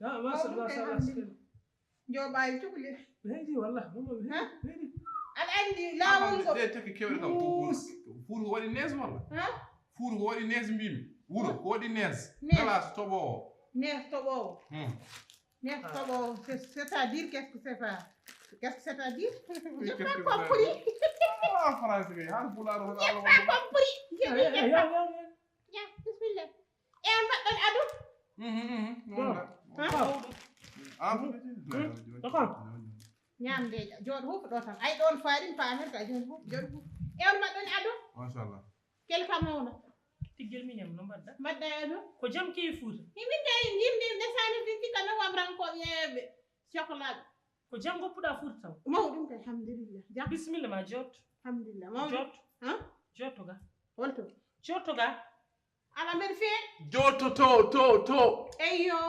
لا ما صار جو باي تقولي هيدي والله ماما ها هيدي العندي لا ونقول ليه تكي كيف كم فول هو الناس والله ها فول هو الناس ميم ولو هو الناس Nez. خلاص تبو Nez tobo. Nez tobo. C'est-à-dire qu'est-ce que c'est ça? Qu'est-ce que c'est-à-dire? J'ai pas compris. Ah, français kay har pula ro J'ai pas compris. Ya, bismillah. E on mbaɗɗon adu? Ñamde jooɗo fof ɗo tan ay ɗon farin paamen ka joni fof joni fof e on mbaɗɗon adu? Machallah. Keleka mawna. Tiggel miñam no mbaɗɗa Mbaɗɗa adu? ko jam kewi Fuuta Yimɓe ndesani fitika novembrankoɓe yeeɓe cohlaɓe ko jam goppuɗa Fuuta taw mawɗum kay alhamdulillah jam bisimilla ma jotto alhamdulillah mawɗum jotto han jotto ga holto jotto ga ala mbeɗa feewi Joto to eyyo